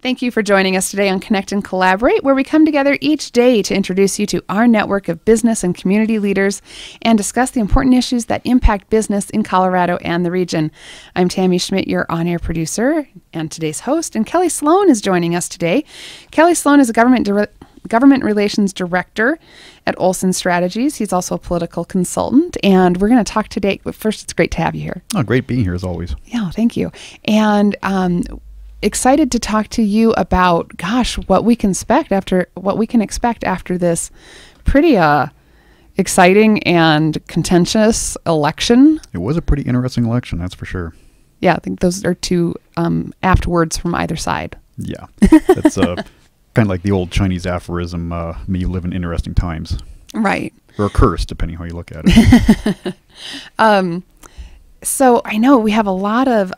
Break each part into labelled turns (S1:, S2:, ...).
S1: Thank you for joining us today on Connect and Collaborate, where we come together each day to introduce you to our network of business and community leaders and discuss the important issues that impact business in Colorado and the region. I'm Tammy Schmidt, your on-air producer and today's host, and Kelly Sloan is joining us today. Kelly Sloan is a government relations director at Olson Strategies. He's also a political consultant, and we're going to talk today. But first, it's great to have you here.
S2: Oh, great being here as always.
S1: Yeah, thank you. And excited to talk to you about, what we can expect after this pretty exciting and contentious election.
S2: It was a pretty interesting election, that's for sure.
S1: Yeah, I think those are two apt words from either side.
S2: Yeah, that's kind of like the old Chinese aphorism, may you live in interesting times.
S1: Right.
S2: Or a curse, depending how you look at it.
S1: So I know we have a lot of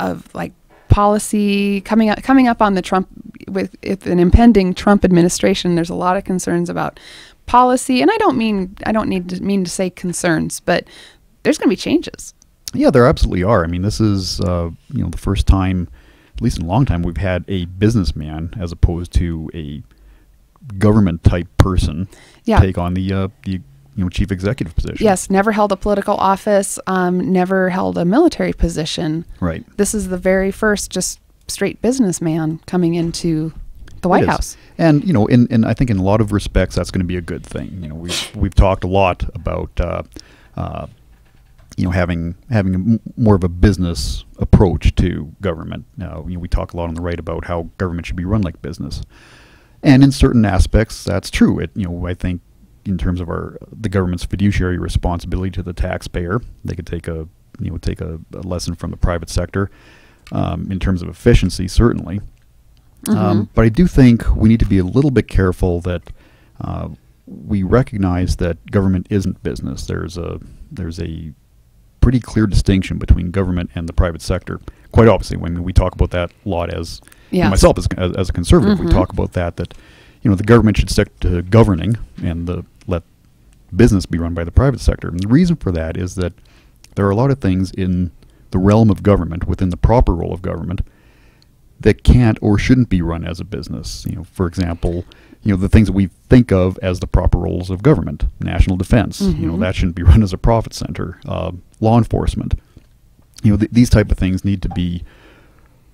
S1: policy coming up on the Trump with an impending Trump administration. There's a lot of concerns about policy, and I don't mean to say concerns, but there's going to be changes.
S2: Yeah, there absolutely are. I mean, this is the first time, at least in a long time, we've had a businessman as opposed to a government type person take on the chief executive position.
S1: Yes, never held a political office, never held a military position.
S2: Right.
S1: This is the very first just straight businessman coming into the White House. And
S2: in I think in a lot of respects that's going to be a good thing. We've talked a lot about having more of a business approach to government. We talk a lot on the right about how government should be run like business, and in certain aspects that's true. I think, in terms of the government's fiduciary responsibility to the taxpayer, they could take a lesson from the private sector in terms of efficiency, certainly.
S1: Mm-hmm.
S2: But I do think we need to be a little bit careful that we recognize that government isn't business. There's a pretty clear distinction between government and the private sector. Quite obviously, when we talk about that a lot as myself as a conservative, we talk about that the government should stick to governing and let business be run by the private sector. And the reason for that is that there are a lot of things in the realm of government, within the proper role of government, that can't or shouldn't be run as a business. For example, the things that we think of as the proper roles of government, national defense, that shouldn't be run as a profit center. Law enforcement, these type of things need to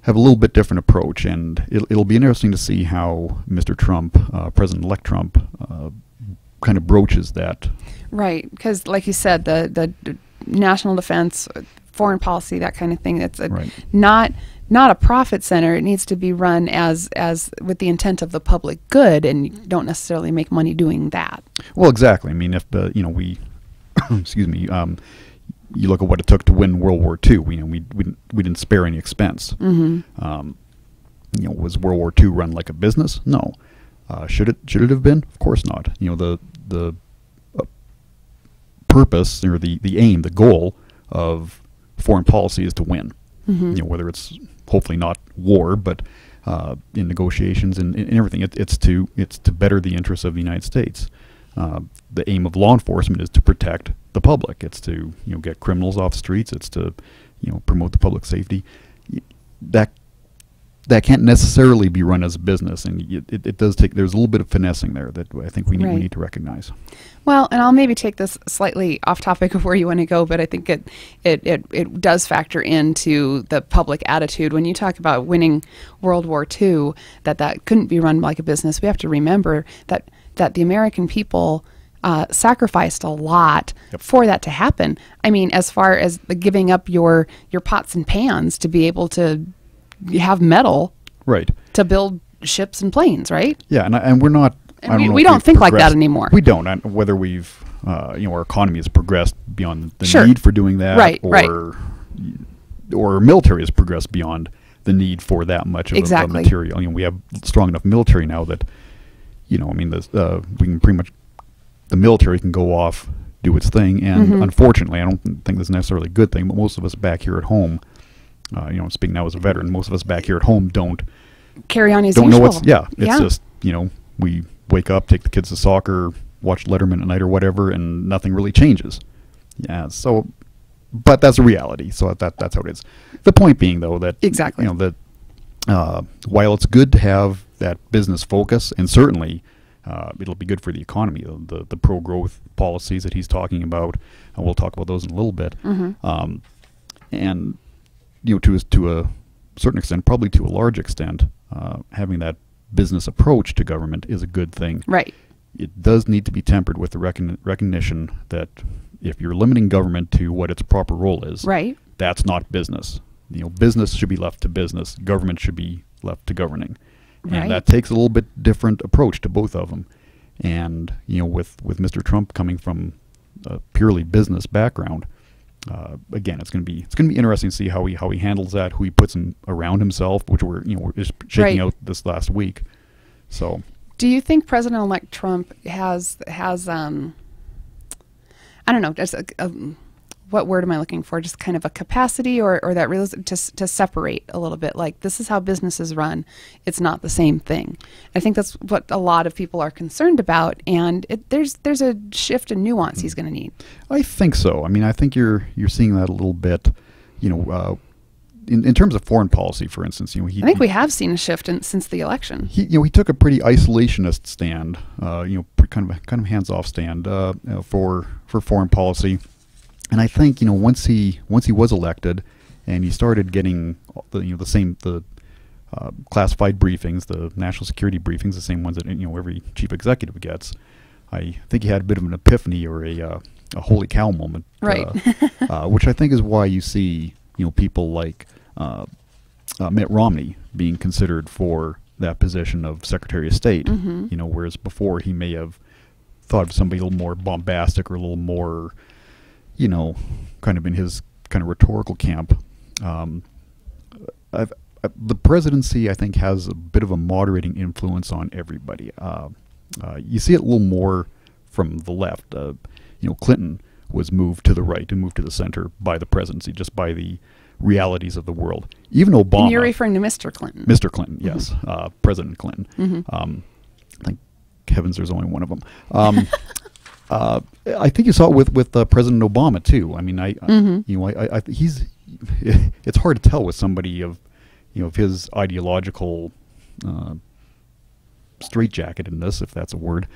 S2: have a little bit different approach, and it'll be interesting to see how Mr. Trump, President-elect Trump, kind of broaches that.
S1: Right, because like you said, the national defense, foreign policy, that kind of thing, that's not a profit center. It needs to be run as with the intent of the public good, and you don't necessarily make money doing that.
S2: Well, exactly. I mean, if we, excuse me, you look at what it took to win World War II. We didn't spare any expense.
S1: Mm-hmm.
S2: Was World War II run like a business? No. Should it have been? Of course not. The purpose or the aim, the goal of foreign policy is to win.
S1: Mm-hmm.
S2: Whether it's hopefully not war, but in negotiations and everything, it's to better the interests of the United States. The aim of law enforcement is to protect the public. It's to get criminals off the streets. It's to promote the public safety. That can't necessarily be run as a business, and it does take. There's a little bit of finessing there that I think we need to recognize.
S1: Well, and I'll maybe take this slightly off topic of where you want to go, but I think it does factor into the public attitude when you talk about winning World War II. That couldn't be run like a business. We have to remember that the American people sacrificed a lot for that to happen. I mean, as far as the giving up your pots and pans to be able to have metal,
S2: right,
S1: to build ships and planes, right?
S2: Yeah, and we're not.
S1: And we don't think like that anymore.
S2: We don't. Whether we've, our economy has progressed beyond the
S1: Sure.
S2: need for doing that,
S1: Right,
S2: or military has progressed beyond the need for that much of a material. We have strong enough military now that, we can pretty much, the military can go off, do its thing, and unfortunately, I don't think that's necessarily a good thing, but most of us back here at home, speaking now as a veteran, most of us back here at home don't
S1: carry on as
S2: don't
S1: usual.
S2: know what's it's just we wake up, take the kids to soccer, watch Letterman at night or whatever, and nothing really changes. Yeah, so, but that's a reality. So that's how it is. The point being, though, that
S1: exactly,
S2: that while it's good to have that business focus, and certainly it'll be good for the economy, the pro-growth policies that he's talking about, and we'll talk about those in a little bit. And to a certain extent, probably to a large extent, having that business approach to government is a good thing.
S1: Right.
S2: It does need to be tempered with the recognition that if you're limiting government to what its proper role is,
S1: right,
S2: that's not business. Business should be left to business. Government should be left to governing.
S1: Right.
S2: And that takes a little bit different approach to both of them. And with Mr. Trump coming from a purely business background, again, it's going to be interesting to see how he handles that, who he puts around himself, which we're just shaking out this last week. So,
S1: do you think President-elect Trump has I don't know, just what word am I looking for? Just kind of a capacity or that real to separate a little bit. Like, this is how businesses run. It's not the same thing. I think that's what a lot of people are concerned about, and there's a shift in nuance he's going to need.
S2: I think so. I mean, I think you're seeing that a little bit. In terms of foreign policy, for instance, I
S1: think we have seen a shift since the election.
S2: He took a pretty isolationist stand, kind of hands-off stand for foreign policy. And I think once he was elected, and he started getting the classified briefings, the national security briefings, the same ones that every chief executive gets. I think he had a bit of an epiphany or a holy cow moment,
S1: right?
S2: Which I think is why you see people like Mitt Romney being considered for that position of Secretary of State. Whereas before he may have thought of somebody a little more bombastic or a little more, kind of in his kind of rhetorical camp. The presidency, I think, has a bit of a moderating influence on everybody. You see it a little more from the left. Clinton was moved to the right and moved to the center by the presidency, just by the realities of the world. Even Obama.
S1: And you're referring to Mr. Clinton.
S2: Mr. Clinton, yes. President Clinton. Thank heavens there's only one of them. I think you saw it with President Obama too. I mean, he's. It's hard to tell with somebody of his ideological straitjacketedness, if that's a word.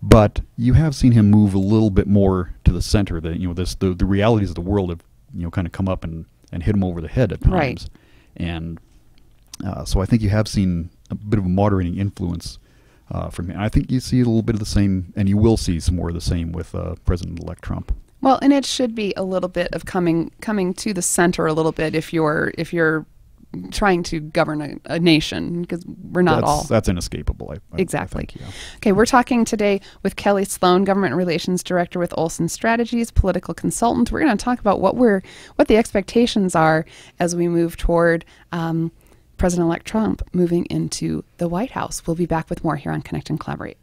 S2: But you have seen him move a little bit more to the center. That the realities of the world have kind of come up and hit him over the head at times.
S1: Right.
S2: And so I think you have seen a bit of a moderating influence from him. I think you see a little bit of the same, and you will see some more of the same with President-elect Trump.
S1: Well, and it should be a little bit of coming to the center a little bit if you're trying to govern a nation, because we're not
S2: that's inescapable.
S1: Exactly.
S2: I think, yeah.
S1: Okay, we're talking today with Kelly Sloan, Government Relations Director with Olson Strategies, political consultant. We're going to talk about what the expectations are as we move toward President-elect Trump moving into the White House. We'll be back with more here on Connect and Collaborate.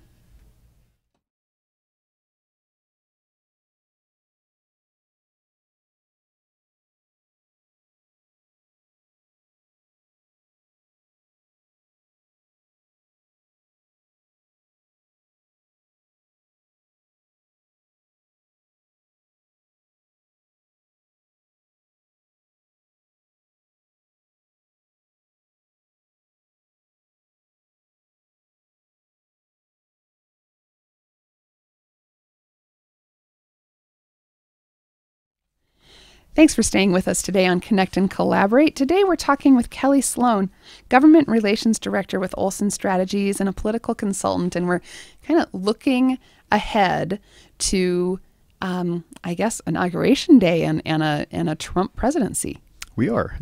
S1: Thanks for staying with us today on Connect and Collaborate. Today we're talking with Kelly Sloan, Government Relations Director with Olson Strategies and a political consultant, and we're kind of looking ahead to, I guess, Inauguration Day and a Trump presidency.
S2: We are.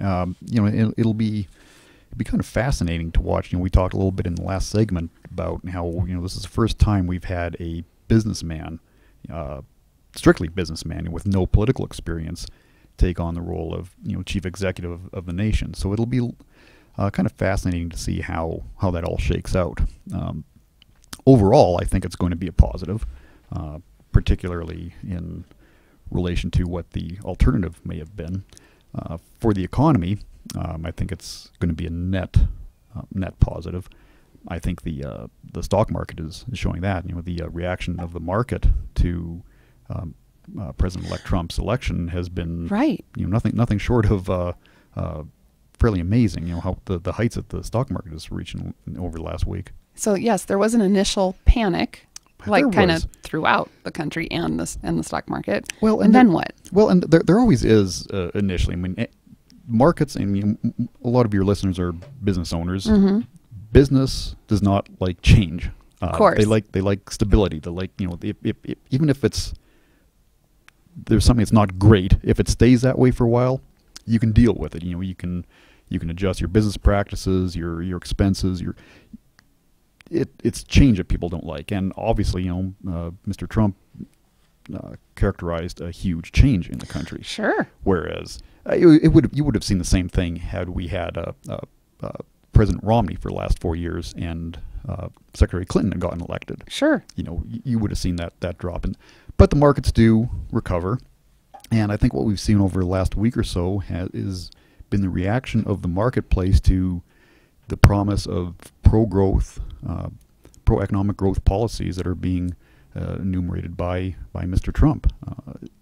S2: It'll be kind of fascinating to watch. We talked a little bit in the last segment about how this is the first time we've had a businessman, strictly businessman with no political experience, take on the role of chief executive of the nation. So it'll be kind of fascinating to see how that all shakes out. Overall, I think it's going to be a positive, particularly in relation to what the alternative may have been. For the economy, I think it's going to be a net positive. I think the stock market is showing that. The reaction of the market to President-elect Trump's election has been
S1: right.
S2: Nothing short of fairly amazing. How the heights that the stock market is reaching over the last week.
S1: So yes, there was an initial panic, like kind of
S2: was.
S1: throughout the country and the stock market.
S2: Well,
S1: and then what?
S2: Well, and there always is initially. I mean, markets. I mean, a lot of your listeners are business owners.
S1: Mm-hmm.
S2: Business does not like change.
S1: Of course,
S2: they like stability. They like if even if there's something that's not great, if it stays that way for a while, you can deal with it. You can adjust your business practices, your expenses, it's change that people don't like. And obviously, Mr. Trump characterized a huge change in the country.
S1: Sure.
S2: Whereas you would have seen the same thing had we had President Romney for the last 4 years and Secretary Clinton had gotten elected.
S1: Sure.
S2: You would have seen that drop. But the markets do recover. And I think what we've seen over the last week or so has been the reaction of the marketplace to the promise of pro-growth, pro-economic growth policies that are being enumerated by Mr. Trump.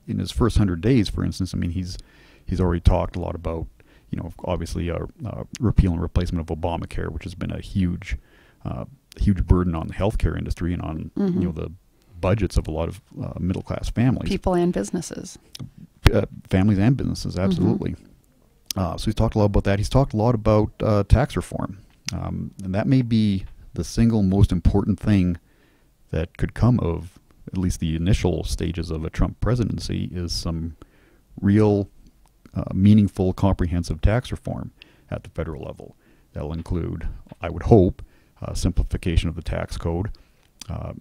S2: In his first 100 days, for instance, I mean, he's already talked a lot about, obviously repeal and replacement of Obamacare, which has been a huge burden on the healthcare industry and on the budgets of a lot of middle-class families.
S1: People and businesses.
S2: Families and businesses, absolutely. So he's talked a lot about that. He's talked a lot about tax reform. And that may be the single most important thing that could come of at least the initial stages of a Trump presidency is some real meaningful, comprehensive tax reform at the federal level. That'll include, I would hope, simplification of the tax code,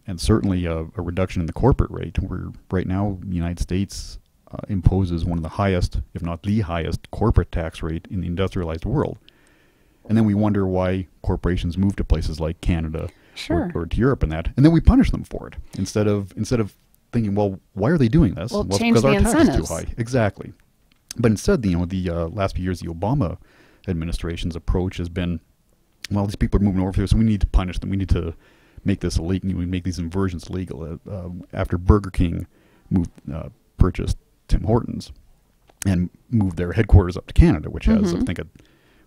S2: and certainly a reduction in the corporate rate, where right now the United States imposes one of the highest, if not the highest, corporate tax rate in the industrialized world. And then we wonder why corporations move to places like Canada
S1: Sure.
S2: or to Europe and then we punish them for it instead of thinking, well, why are they doing this?
S1: Well,
S2: it's
S1: change
S2: because
S1: the
S2: our tax is too
S1: incentives.
S2: high. Exactly. But instead, the last few years, the Obama administration's approach has been, well, these people are moving over here, so we need to punish them. We need to make this illegal. We make these inversions legal. After Burger King purchased Tim Hortons and moved their headquarters up to Canada, which has, I think,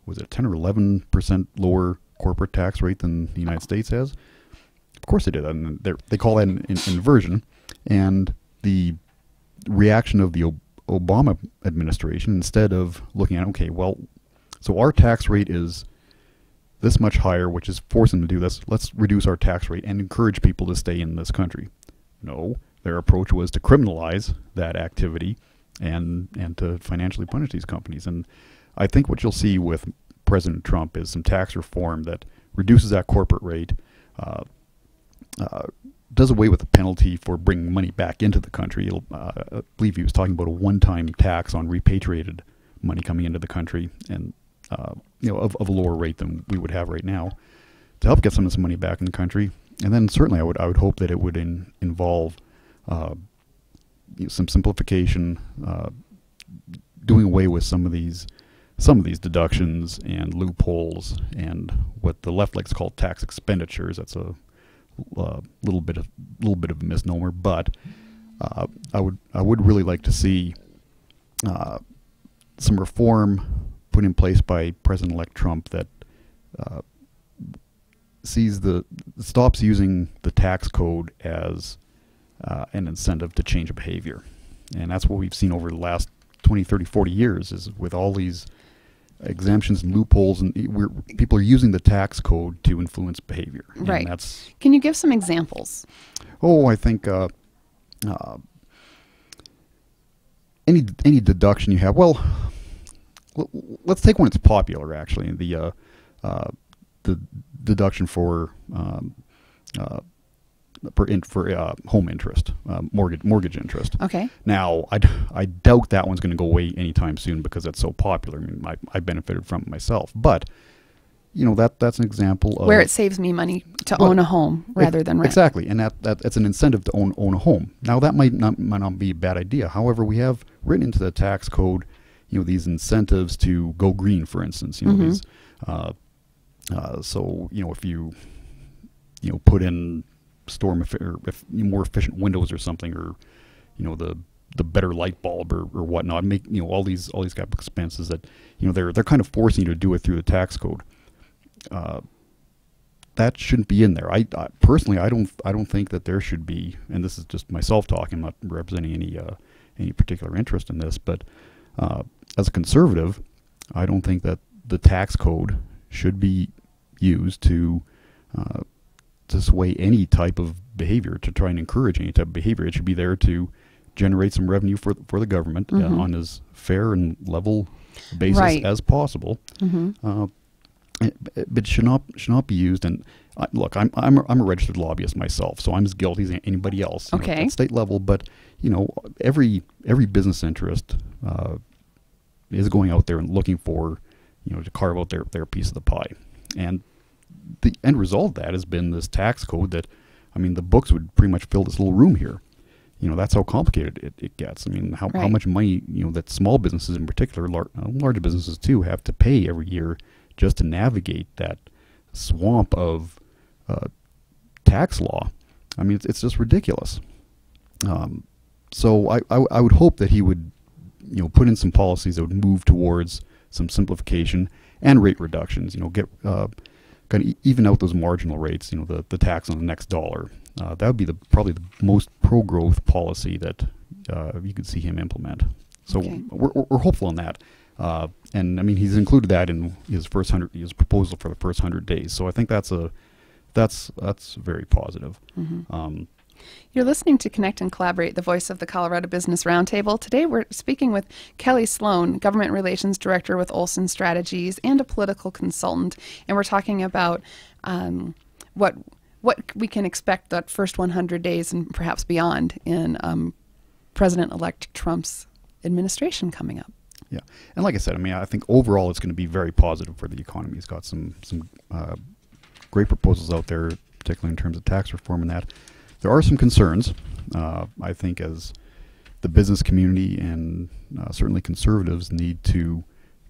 S2: was it 10 or 11% lower corporate tax rate than the United States has? Of course they did that, and they call that an inversion. And the reaction of the Obama administration, instead of looking at, okay, well, so our tax rate is this much higher, which is forcing them to do this, let's reduce our tax rate and encourage people to stay in this country. No, their approach was to criminalize that activity and to financially punish these companies. And I think what you'll see with President Trump is some tax reform that reduces that corporate rate, does away with the penalty for bringing money back into the country. I believe he was talking about a one-time tax on repatriated money coming into the country, and of a lower rate than we would have right now, to help get some of this money back in the country. And then certainly I would hope that it would involve some simplification, doing away with some of these deductions and loopholes and what the left likes to call tax expenditures. That's a little bit of a misnomer, but I would really like to see some reform put in place by President-elect Trump that stops using the tax code as an incentive to change behavior. And that's what we've seen over the last 20, 30, 40 years, is with all these exemptions and loopholes, and people are using the tax code to influence behavior.
S1: Right.
S2: And that's,
S1: Can you give some examples?
S2: I think any deduction you have. Well, let's take one that's popular, actually. The deduction for home interest, mortgage interest.
S1: Okay.
S2: Now, I doubt that one's going to go away anytime soon because it's so popular. I mean, I benefited from it myself, but that's an example of
S1: where it saves me money to own a home rather than rent.
S2: Exactly, and that's an incentive to own a home. Now, that might not be a bad idea. However, we have written into the tax code, these incentives to go green, for instance. These. So if you put in more efficient windows or something, or the the better light bulb or whatnot, make all these kind of expenses that they're kind of forcing you to do it through the tax code. That shouldn't be in there. I personally, I don't think that there should be. And this is just myself talking. I'm not representing any particular interest in this, but as a conservative, I don't think that the tax code should be used to sway any type of behavior, to try and encourage any type of behavior. It should be there to generate some revenue for the government on as fair and level basis as possible. But it should not be used. And look, I'm a registered lobbyist myself, so I'm as guilty as anybody else at state level. But every business interest is going out there and looking for to carve out their piece of the pie. And the end result of that has been this tax code that, the books would pretty much fill this little room here. That's how complicated it gets. How much money that small businesses in particular, larger businesses too, have to pay every year just to navigate that swamp of tax law. It's just ridiculous. So I would hope that he would put in some policies that would move towards some simplification and rate reductions. Get kind of even out those marginal rates. The tax on the next dollar. That would be probably the most pro-growth policy that you could see him implement. So we're hopeful on that. And he's included that in his proposal for the first 100 days. So I think that's very positive.
S1: You're listening to Connect and Collaborate, the voice of the Colorado Business Roundtable. Today we're speaking with Kelly Sloan, Government Relations Director with Olson Strategies and a political consultant. And we're talking about what we can expect that first 100 days and perhaps beyond in President-elect Trump's administration coming up.
S2: Yeah, and like I said, I think overall it's going to be very positive for the economy. He's got some great proposals out there, particularly in terms of tax reform and that. There are some concerns, I think, as the business community and certainly conservatives need to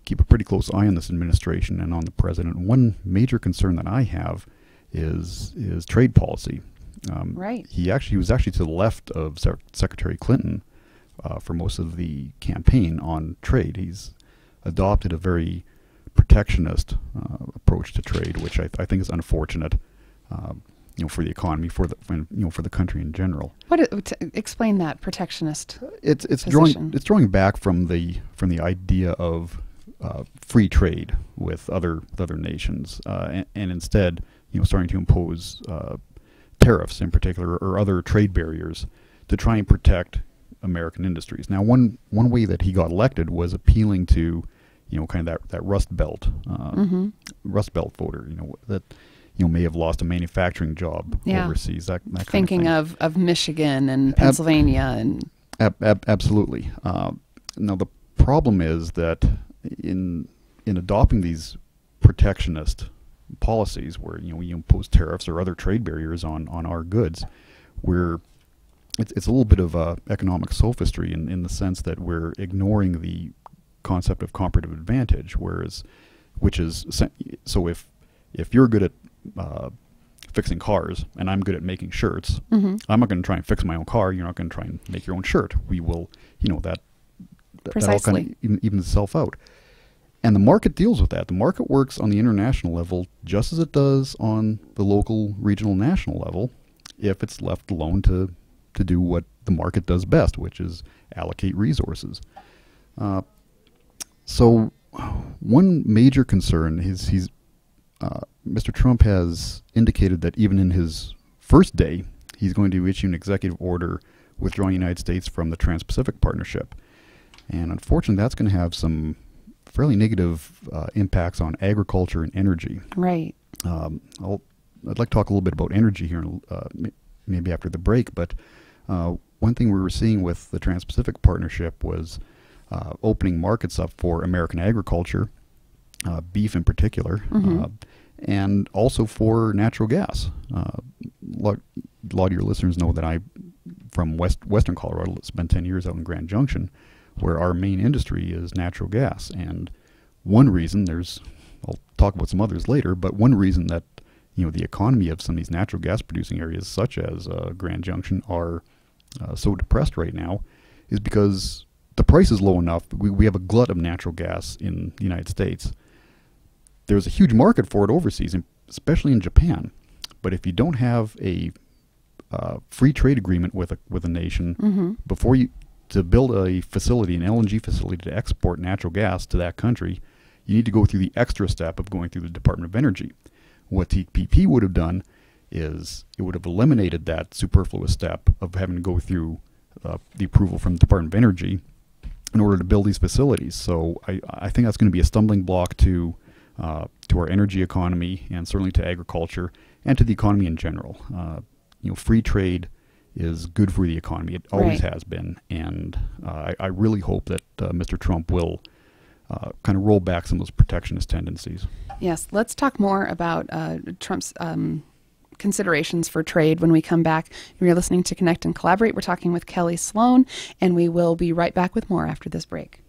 S2: keep a pretty close eye on this administration and on the president. One major concern that I have is trade policy. He was actually to the left of Secretary Clinton for most of the campaign on trade. He's adopted a very protectionist approach to trade, which I think is unfortunate. For the economy, for the country in general.
S1: Explain that protectionist.
S2: It's drawing back from the idea of free trade with other nations, and instead starting to impose tariffs in particular or other trade barriers to try and protect American industries. Now, one way that he got elected was appealing to kind of that Rust Belt voter that may have lost a manufacturing job overseas. That kind
S1: Thinking
S2: of thing.
S1: of Michigan and Pennsylvania and
S2: absolutely. Now the problem is that in adopting these protectionist policies, where we impose tariffs or other trade barriers on our goods, it's a little bit of economic sophistry in the sense that we're ignoring the concept of comparative advantage. So if you're good at fixing cars and I'm good at making shirts, I'm not going to try and fix my own car. You're not going to try and make your own shirt. We will, that all kind of evens itself out. And the market deals with that. The market works on the international level just as it does on the local, regional, national level, if it's left alone to do what the market does best, which is allocate resources. So one major concern is Mr. Trump has indicated that even in his first day, he's going to issue an executive order withdrawing the United States from the Trans-Pacific Partnership. And unfortunately, that's going to have some fairly negative impacts on agriculture and energy.
S1: Right.
S2: I'd like to talk a little bit about energy here, maybe after the break. But one thing we were seeing with the Trans-Pacific Partnership was opening markets up for American agriculture, beef in particular, and also for natural gas. A lot of your listeners know that I, from western Colorado, spent 10 years out in Grand Junction, where our main industry is natural gas. And one reason, I'll talk about some others later, but one reason that the economy of some of these natural gas producing areas, such as Grand Junction, are so depressed right now, is because the price is low enough. We have a glut of natural gas in the United States. There's a huge market for it overseas, especially in Japan. But if you don't have a free trade agreement with a nation before you to build a facility, an LNG facility to export natural gas to that country, you need to go through the extra step of going through the Department of Energy. What TPP would have done is it would have eliminated that superfluous step of having to go through the approval from the Department of Energy in order to build these facilities. So I think that's going to be a stumbling block to our energy economy, and certainly to agriculture and to the economy in general. Free trade is good for the economy. It always has been, and I really hope that Mr. Trump will kind of roll back some of those protectionist tendencies.
S1: Yes, let's talk more about Trump's considerations for trade when we come back. You're listening to Connect and Collaborate. We're talking with Kelly Sloan, and we will be right back with more after this break.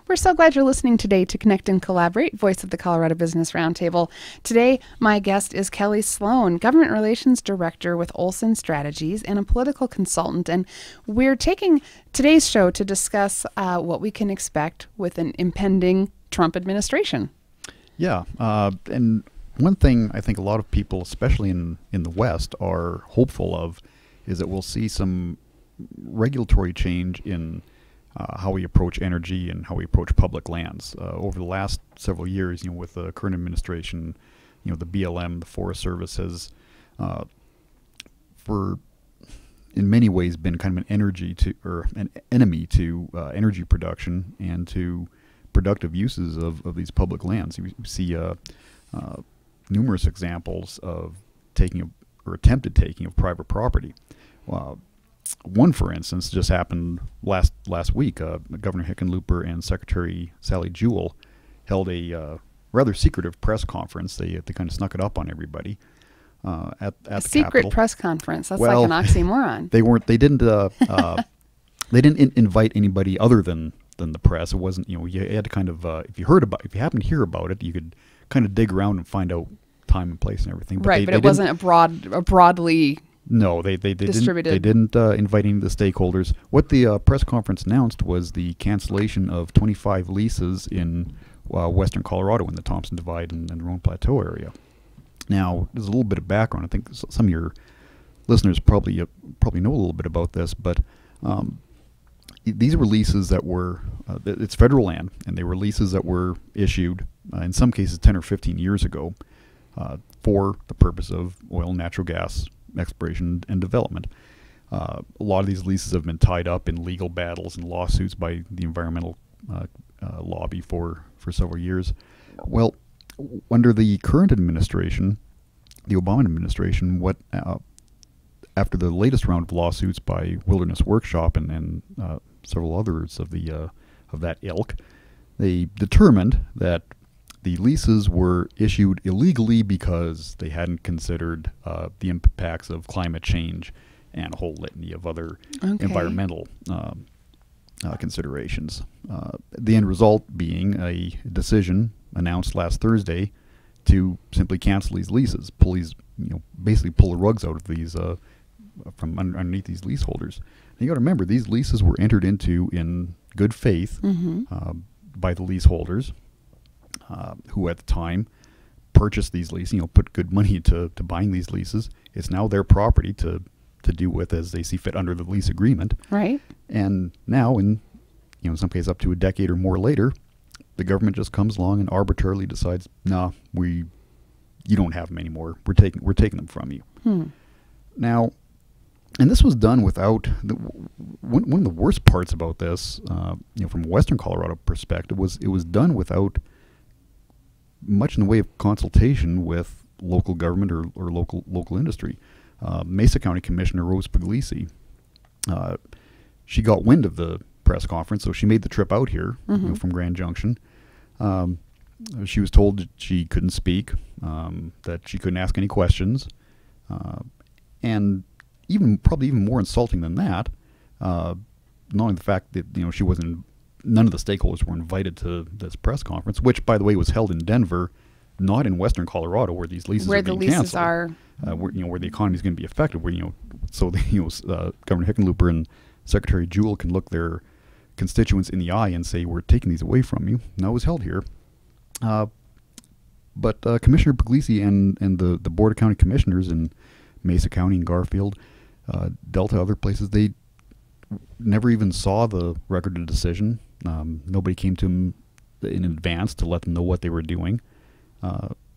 S1: We're so glad you're listening today to Connect and Collaborate, Voice of the Colorado Business Roundtable. Today, my guest is Kelly Sloan, Government Relations Director with Olson Strategies and a political consultant. And we're taking today's show to discuss what we can expect with an impending Trump administration.
S2: Yeah, and one thing I think a lot of people, especially in the West, are hopeful of is that we'll see some regulatory change in how we approach energy and how we approach public lands. Over the last several years, with the current administration, the BLM, the Forest Service has, for in many ways, been kind of an enemy to energy production and to productive uses of these public lands. We see numerous examples of taking or attempted taking of private property. One, for instance, just happened last week. Governor Hickenlooper and Secretary Sally Jewell held a rather secretive press conference. They kind of snuck it up on everybody at the
S1: secret
S2: Capitol.
S1: Press conference. That's like an oxymoron.
S2: They didn't invite anybody other than the press. It wasn't, you had to kind of if you happened to hear about it, you could kind of dig around and find out time and place and everything.
S1: But it wasn't a broadly.
S2: No, they
S1: distributed.
S2: They didn't invite any of the stakeholders. What the press conference announced was the cancellation of 25 leases in western Colorado in the Thompson Divide and Roan Plateau area. Now, there's a little bit of background. I think some of your listeners probably know a little bit about this, but these were leases that were it's federal land, and they were leases that were issued in some cases 10 or 15 years ago for the purpose of oil and natural gas exploration and development. A lot of these leases have been tied up in legal battles and lawsuits by the environmental lobby for several years. Well, under the current administration, the Obama administration, after the latest round of lawsuits by Wilderness Workshop and several others of that ilk, they determined that the leases were issued illegally because they hadn't considered the impacts of climate change and a whole litany of other environmental considerations. The end result being a decision announced last Thursday to simply cancel these leases, basically pull the rugs out of these from underneath these leaseholders. And you got to remember, these leases were entered into in good faith by the leaseholders. Who at the time purchased these leases, put good money into buying these leases. It's now their property to do with as they see fit under the lease agreement.
S1: Right.
S2: And now, in some cases up to a decade or more later, the government just comes along and arbitrarily decides, no, you don't have them anymore. We're taking them from you. Now, and this was done without one of the worst parts about this, from a Western Colorado perspective, was it was done without much in the way of consultation with local government or local industry. Mesa County Commissioner Rose Puglisi, she got wind of the press conference, so she made the trip out here from Grand Junction. She was told that she couldn't speak, that she couldn't ask any questions, and probably even more insulting than that, not only the fact that none of the stakeholders were invited to this press conference, which, by the way, was held in Denver, not in western Colorado, where these leases are being canceled. Where the economy is going to be affected. Governor Hickenlooper and Secretary Jewell can look their constituents in the eye and say, "We're taking these away from you." Now it was held here, but Commissioner Puglisi and the Board of County Commissioners in Mesa County and Garfield, Delta, other places, they never even saw the record of decision. Nobody came to them in advance to let them know what they were doing.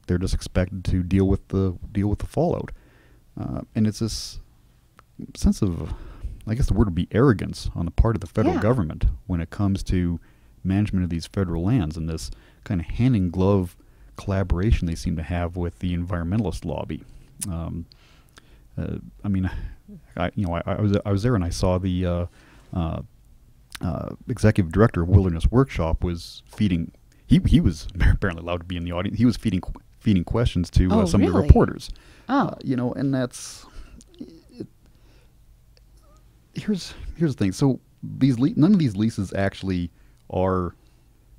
S2: They're just expected to deal with the fallout, and it's this sense of, I guess the word would be arrogance on the part of the federal government when it comes to management of these federal lands, and this kind of hand in glove collaboration they seem to have with the environmentalist lobby. I was there and I saw the executive director of Wilderness Workshop was feeding. He was apparently allowed to be in the audience. He was feeding questions to some of the reporters. And that's. Here's the thing. So none of these leases actually are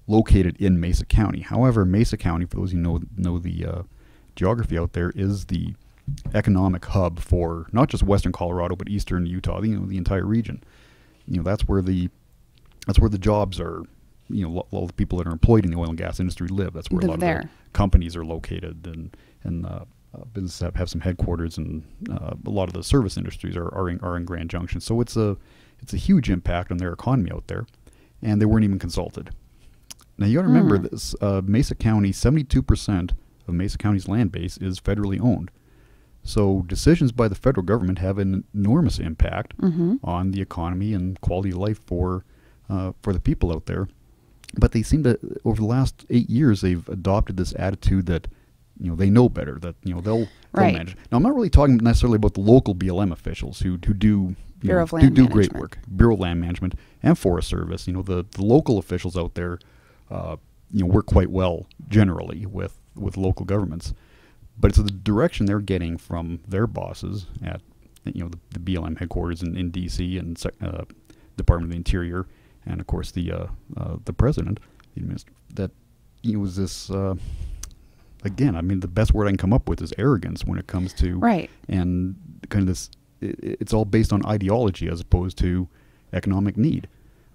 S2: located in Mesa County. However, Mesa County, for those who know the geography out there, is the economic hub for not just western Colorado but eastern Utah, the entire region. That's where the jobs are. All the people that are employed in the oil and gas industry live. That's where a lot of the companies are located, and businesses have some headquarters, and a lot of the service industries are in Grand Junction. So it's a huge impact on their economy out there, and they weren't even consulted. Now you got to remember this: Mesa County, 72% of Mesa County's land base is federally owned. So decisions by the federal government have an enormous impact on the economy and quality of life for the people out there. But they seem to, over the last 8 years, they've adopted this attitude that they know better, that they'll manage. Now I'm not really talking necessarily about the local BLM officials who do do great work, Bureau of Land Management and Forest Service. The local officials out there work quite well generally with local governments. But it's the direction they're getting from their bosses at the BLM headquarters in D.C. and Department of the Interior, and of course the president, that was this. Again, I mean, the best word I can come up with is arrogance when it comes to and kind of this. It's all based on ideology as opposed to economic need.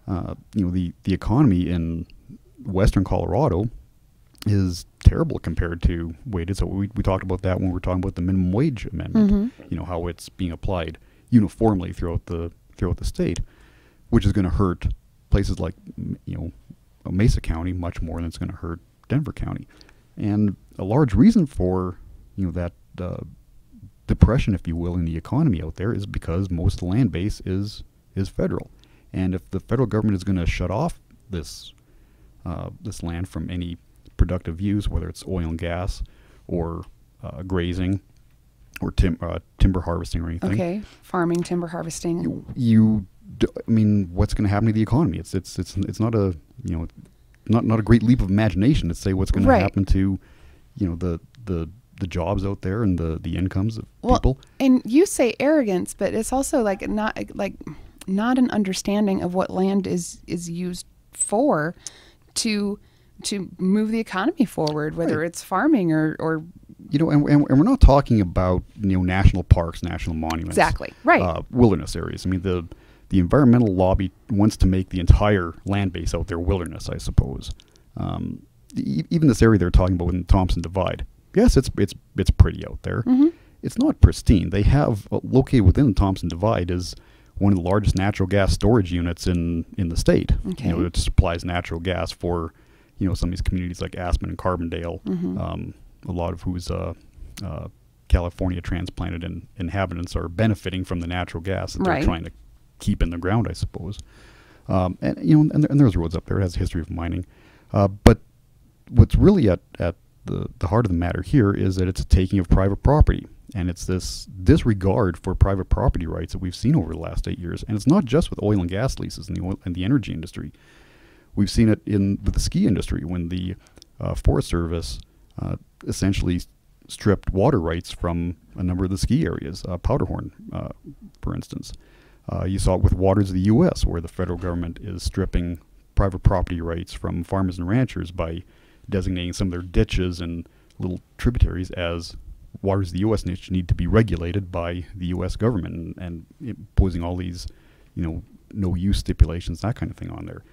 S2: The economy in western Colorado is terrible compared to weighted. So we talked about that when we were talking about the minimum wage amendment. How it's being applied uniformly throughout the state, which is going to hurt places like Mesa County much more than it's going to hurt Denver County. And a large reason for that depression, if you will, in the economy out there is because most of the land base is federal. And if the federal government is going to shut off this land from any productive use, whether it's oil and gas or grazing or timber harvesting or anything.
S1: Okay, farming, timber harvesting.
S2: I mean, what's going to happen to the economy? It's not a not a great leap of imagination to say what's going to happen to the jobs out there and the incomes of people.
S1: And you say arrogance, but it's also not an understanding of what land is used for to move the economy forward, whether it's farming or
S2: and we're not talking about national parks, national monuments,
S1: exactly right,
S2: wilderness areas. I mean, the environmental lobby wants to make the entire land base out there wilderness, I suppose. Even this area they're talking about in the Thompson Divide, yes, it's pretty out there. It's not pristine. They have located within the Thompson Divide is one of the largest natural gas storage units in the state.
S1: Okay.
S2: It supplies natural gas for some of these communities like Aspen and Carbondale, a lot of whose California transplanted inhabitants are benefiting from the natural gas that they're trying to keep in the ground, I suppose. And there's roads up there. It has a history of mining. But what's really at the heart of the matter here is that it's a taking of private property. And it's this disregard for private property rights that we've seen over the last 8 years. And it's not just with oil and gas leases and the energy industry. We've seen it with the ski industry when the Forest Service essentially stripped water rights from a number of the ski areas, Powderhorn, for instance. You saw it with Waters of the U.S., where the federal government is stripping private property rights from farmers and ranchers by designating some of their ditches and little tributaries as waters of the U.S. need to be regulated by the U.S. government and imposing all these, no-use stipulations, that kind of thing on there.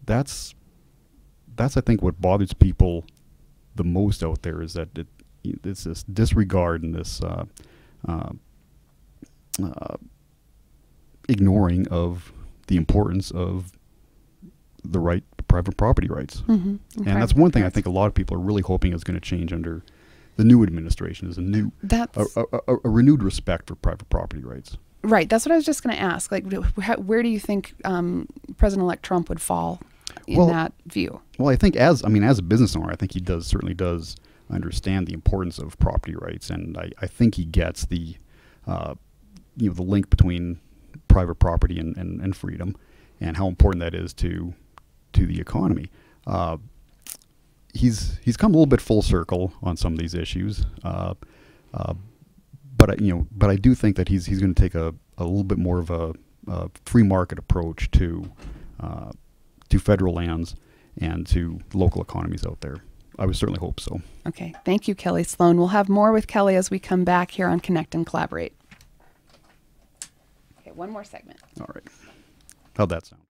S2: That's I think what bothers people the most out there is that it's this disregard and this ignoring of the importance of the right to private property rights. And that's one thing I think a lot of people are really hoping is going to change under the new administration, is a renewed respect for private property rights.
S1: Right. That's what I was just going to ask. Where do you think President-elect Trump would fall in that view? Well,
S2: I think as a business owner, I think he certainly does understand the importance of property rights, and I think he gets the link between private property and freedom, and how important that is to the economy. He's come a little bit full circle on some of these issues, but I do think that he's going to take a little bit more of a free market approach to federal lands, and to local economies out there. I would certainly hope so.
S1: Okay. Thank you, Kelly Sloan. We'll have more with Kelly as we come back here on Connect and Collaborate. Okay, one more segment.
S2: All right. How'd that sound?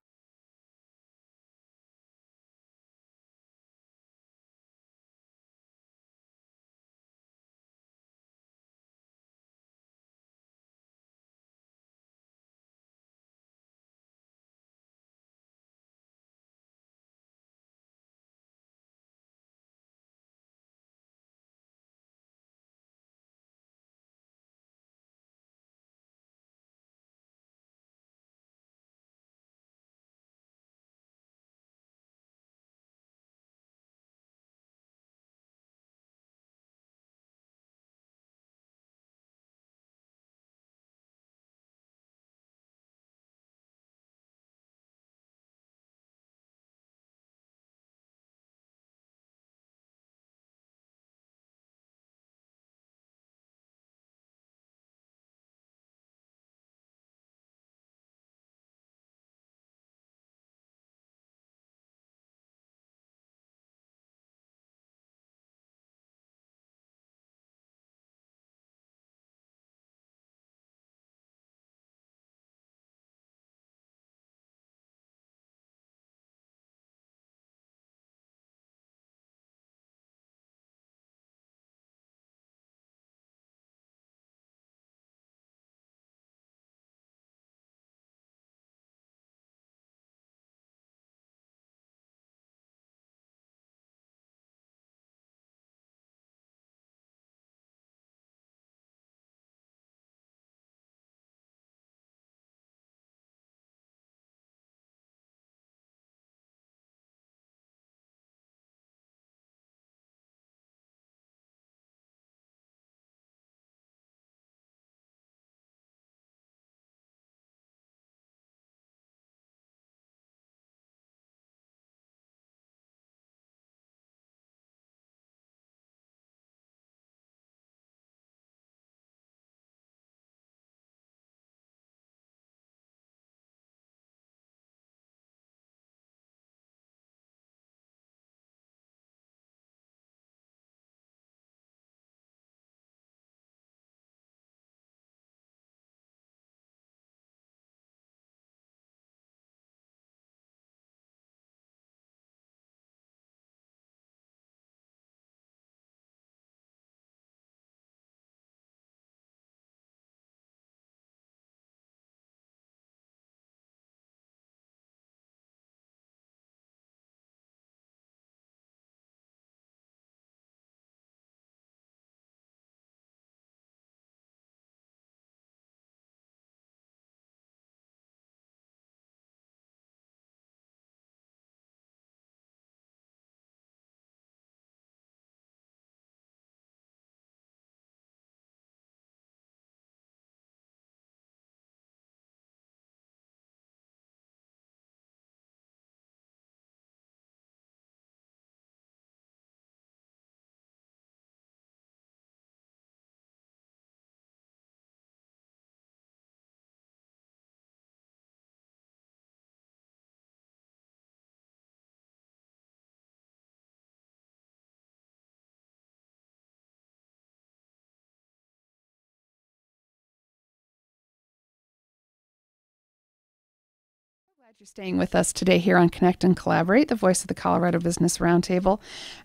S1: Glad you're staying with us today here on Connect and Collaborate, the voice of the Colorado Business Roundtable.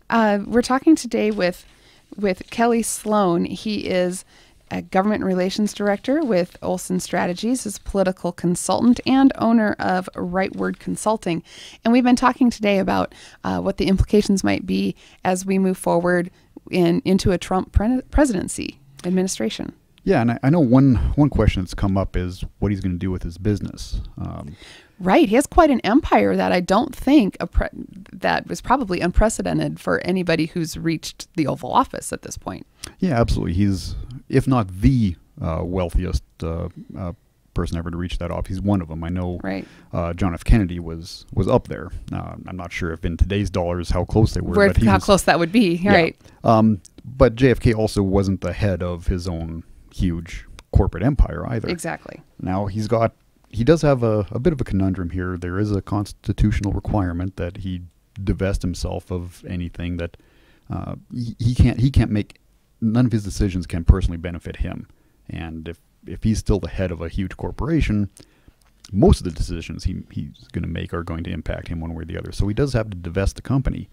S1: We're talking today with Kelly Sloan. He is a government relations director with Olson Strategies, is a political consultant and owner of Right Word Consulting. And we've been talking today about what the implications might be as we move forward into a Trump presidency administration.
S2: Yeah, and I know one question that's come up is what he's going to do with his business.
S1: Right. He has quite an empire that I don't think that was probably unprecedented for anybody who's reached the Oval Office at this point.
S2: Yeah, absolutely. He's, if not the wealthiest person ever to reach that office, he's one of them. I know
S1: Right.
S2: John F. Kennedy was up there. I'm not sure if in today's dollars how close they were.
S1: How close that would be.
S2: Yeah.
S1: Right.
S2: But JFK also wasn't the head of his own huge corporate empire either.
S1: Exactly.
S2: Now he does have a bit of a conundrum here. There is a constitutional requirement that he divest himself of anything that he can't make. None of his decisions can personally benefit him. And if he's still the head of a huge corporation, most of the decisions he's going to make are going to impact him one way or the other. So he does have to divest the company.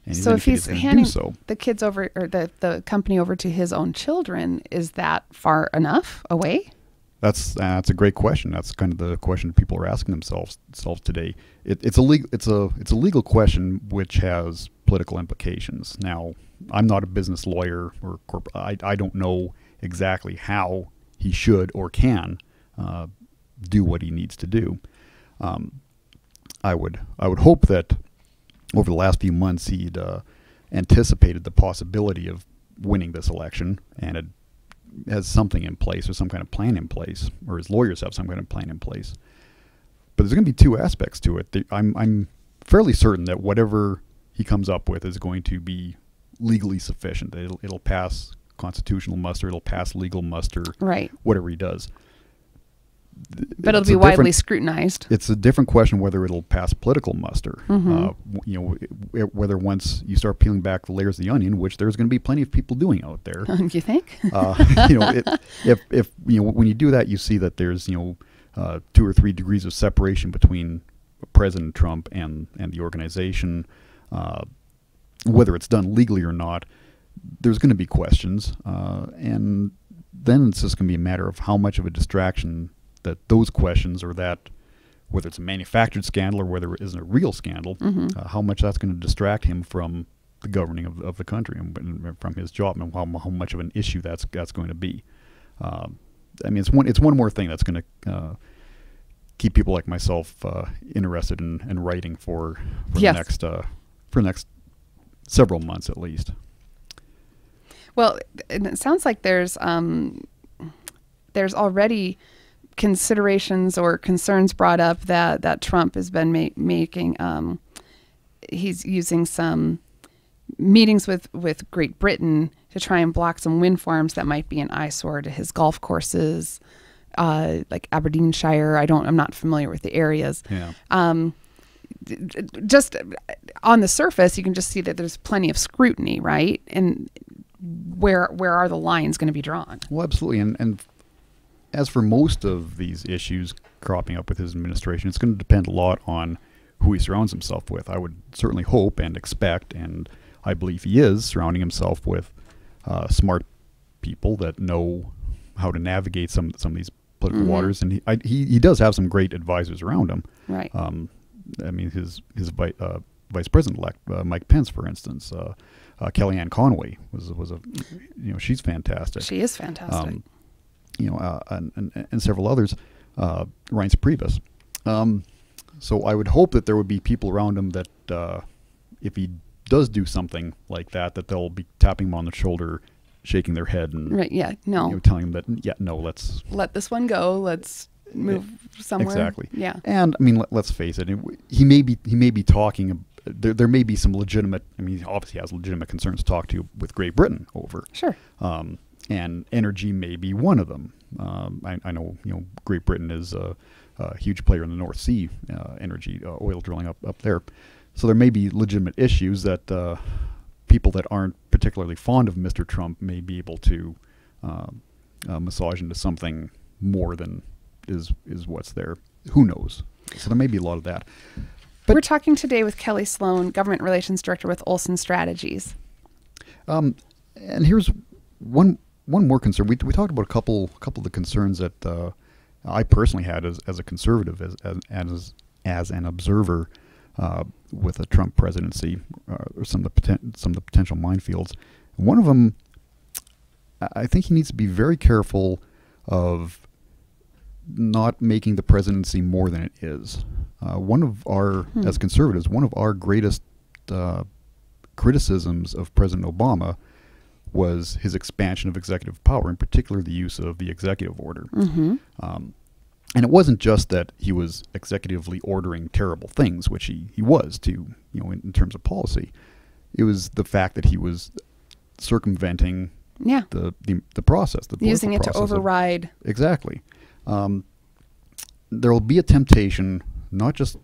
S2: And
S1: so if he's handing the kids over, or the company over to his own children, is that far enough away?
S2: That's a great question. That's kind of the question people are asking themselves today. It's a legal question which has political implications. Now, I'm not a business lawyer or I don't know exactly how he should or can do what he needs to do. I would hope that over the last few months he'd anticipated the possibility of winning this election and had has something in place or some kind of plan in place, or his lawyers have some kind of plan in place. But there's going to be two aspects to it. I'm fairly certain that whatever he comes up with is going to be legally sufficient. It'll pass constitutional muster. It'll pass legal muster. Right. Whatever he does.
S1: But it'll be widely scrutinized.
S2: It's a different question whether it'll pass political muster. Whether once you start peeling back the layers of the onion, which there's going to be plenty of people doing out there.
S1: You think?
S2: If when you do that, you see that there's 2 or 3 degrees of separation between President Trump and the organization, whether it's done legally or not. There's going to be questions, and then it's just going to be a matter of how much of a distraction that those questions, or that whether it's a manufactured scandal or whether it isn't a real scandal, how much that's going to distract him from the governing of the country and from his job, and how much of an issue that's going to be. I mean, it's one more thing that's going to keep people like myself interested in writing for the next several months at least.
S1: Well, it sounds like there's already considerations or concerns brought up that Trump has been making. He's using some meetings with Great Britain to try and block some wind farms that might be an eyesore to his golf courses, like Aberdeenshire. I'm not familiar with the areas. Yeah. Just on the surface, you can just see that there's plenty of scrutiny, right? And where are the lines going to be drawn?
S2: Well, absolutely. And as for most of these issues cropping up with his administration, it's going to depend a lot on who he surrounds himself with. I would certainly hope and expect, and I believe he is, surrounding himself with smart people that know how to navigate some of these political waters. And he does have some great advisors around him. Right. I mean, his vice president-elect, Mike Pence, for instance, Kellyanne Conway was a, she's fantastic.
S1: She is fantastic.
S2: And several others, Reince Priebus. So I would hope that there would be people around him that if he does do something like that, that they'll be tapping him on the shoulder, shaking their head, and telling him that let's
S1: let this one go. Let's move somewhere.
S2: Exactly.
S1: Yeah.
S2: And I mean, let's face it. He may be talking. There may be some legitimate. I mean, he obviously has legitimate concerns to talk to with Great Britain over.
S1: Sure.
S2: And energy may be one of them. I know Great Britain is a huge player in the North Sea, energy, oil drilling up there. So there may be legitimate issues that people that aren't particularly fond of Mr. Trump may be able to massage into something more than is what's there. Who knows? So there may be a lot of that.
S1: But we're talking today with Kelly Sloan, Government Relations Director with Olson Strategies.
S2: And here's one more concern. We talked about a couple of the concerns that I personally had as a conservative, as an observer with the Trump presidency, or some of the potential minefields. One of them, I think he needs to be very careful of not making the presidency more than it is. As conservatives, one of our greatest criticisms of President Obama was his expansion of executive power, in particular the use of the executive order. And it wasn't just that he was executively ordering terrible things, which he was too, in terms of policy. It was the fact that he was circumventing the process,
S1: using it to override.
S2: Exactly. There will be a temptation, not just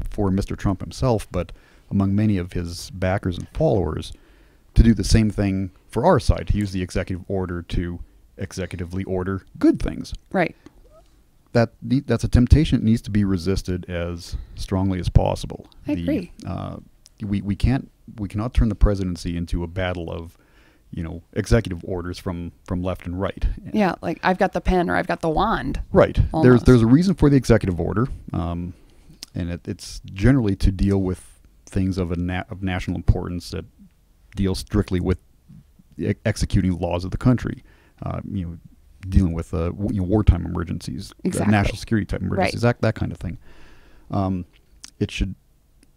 S2: for Mr. Trump himself, but among many of his backers and followers to do the same thing for our side, to use the executive order to executively order good things.
S1: Right.
S2: That's a temptation that needs to be resisted as strongly as possible.
S1: I agree.
S2: We cannot turn the presidency into a battle of, executive orders from left and right.
S1: Yeah, like I've got the pen or I've got the wand.
S2: Right.
S1: Almost.
S2: There's a reason for the executive order, and it's generally to deal with things of national importance that deal strictly with executing laws of the country. Dealing with wartime emergencies,
S1: exactly.
S2: National security type emergencies,
S1: right.
S2: that kind of thing.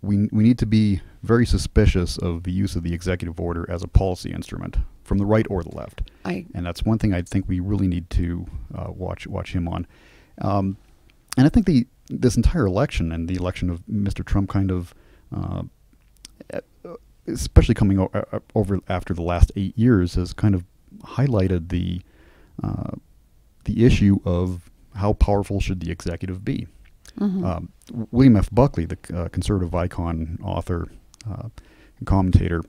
S2: We need to be very suspicious of the use of the executive order as a policy instrument from the right or the left. And that's one thing I think we really need to watch him on. And I think this entire election and the election of Mr. Trump kind of, especially coming over after the last 8 years, has kind of highlighted the issue of how powerful should the executive be.
S1: Mm-hmm.
S2: William F. Buckley, the conservative icon, author, and commentator,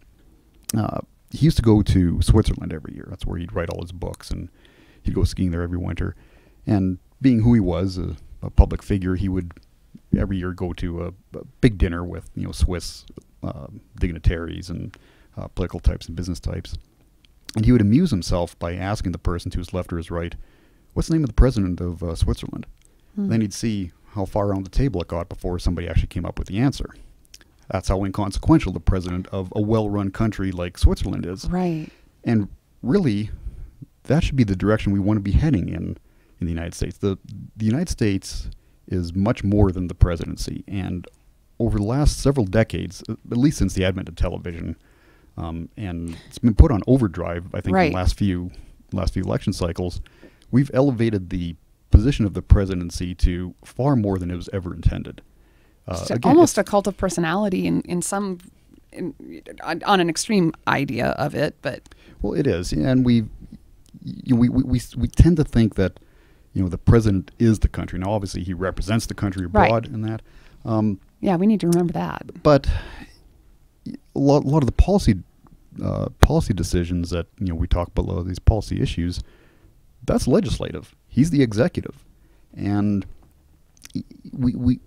S2: he used to go to Switzerland every year. That's where he'd write all his books, and he'd go skiing there every winter. And being who he was, a public figure, he would every year go to a big dinner with Swiss dignitaries and political types and business types. And he would amuse himself by asking the person to his left or his right, "What's the name of the president of Switzerland?" Then he'd see how far around the table it got before somebody actually came up with the answer. That's how inconsequential the president of a well-run country like Switzerland is.
S1: Right.
S2: And really, that should be the direction we want to be heading in the United States. The United States is much more than the presidency. And over the last several decades, at least since the advent of television, and it's been put on overdrive, I think,
S1: right.
S2: in the last few election cycles, we've elevated the position of the presidency to far more than it was ever intended. Again,
S1: almost a cult of personality on an extreme idea of it, but
S2: well, it is, and we tend to think that the president is the country. Now, obviously, he represents the country abroad,
S1: right.
S2: in that.
S1: Yeah, we need to remember that.
S2: But a lot of the policy decisions that we talk about, these policy issues, that's legislative. He's the executive, and we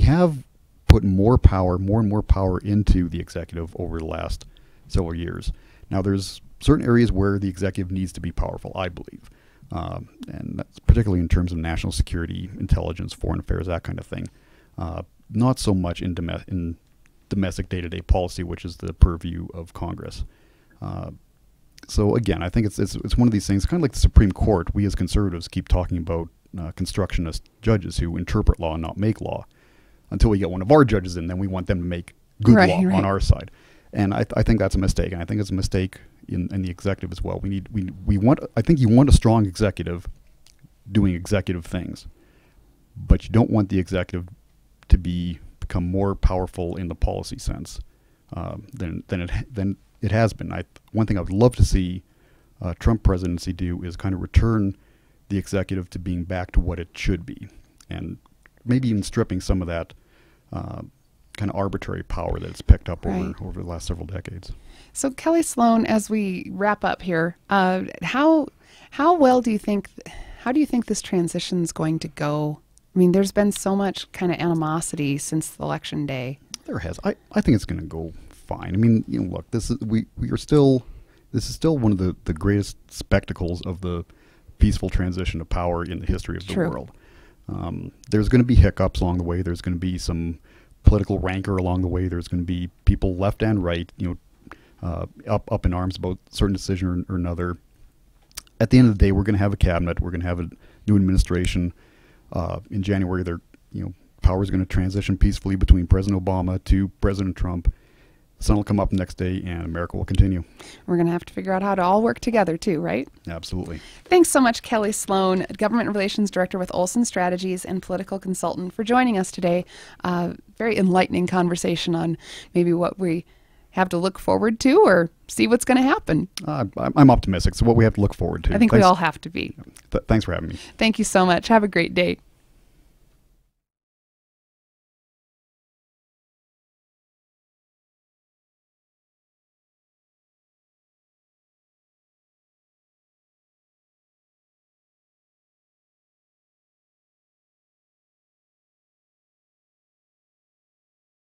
S2: have put more and more power into the executive over the last several years. Now, there's certain areas where the executive needs to be powerful, I believe, and that's particularly in terms of national security, intelligence, foreign affairs, that kind of thing. Not so much in domestic day-to-day policy, which is the purview of Congress. So again, I think it's one of these things, kind of like the Supreme Court. We as conservatives keep talking about constructionist judges who interpret law and not make law. Until we get one of our judges in, then we want them to make good
S1: right,
S2: law
S1: right.
S2: on our side. And I think that's a mistake, and I think it's a mistake in the executive as well. I think you want a strong executive doing executive things, but you don't want the executive to become more powerful in the policy sense than it has been. One thing I would love to see Trump presidency do is kind of return the executive to being back to what it should be, and maybe even stripping some of that kind of arbitrary power that it's picked up
S1: right.
S2: over the last several decades.
S1: So Kelly Sloan, as we wrap up here, how do you think this transition is going to go? I mean, there's been so much kind of animosity since election day.
S2: There has. I think it's going to go fine. I mean, look, this is still one of the greatest spectacles of the peaceful transition of power in the history of the
S1: True.
S2: world. There's going to be hiccups along the way. There's going to be some political rancor along the way. There's going to be people left and right, up in arms about a certain decision or another. At the end of the day, we're going to have a cabinet. We're going to have a new administration. In January, power is going to transition peacefully between President Obama to President Trump. The sun will come up the next day, and America will continue.
S1: We're going to have to figure out how to all work together, too, right?
S2: Absolutely.
S1: Thanks so much, Kelly Sloan, Government Relations Director with Olson Strategies and political consultant, for joining us today. Very enlightening conversation on maybe what we have to look forward to or see what's going to happen.
S2: I'm optimistic. So what we have to look forward to.
S1: I think we all have to be.
S2: Thanks for having me.
S1: Thank you so much. Have a great day.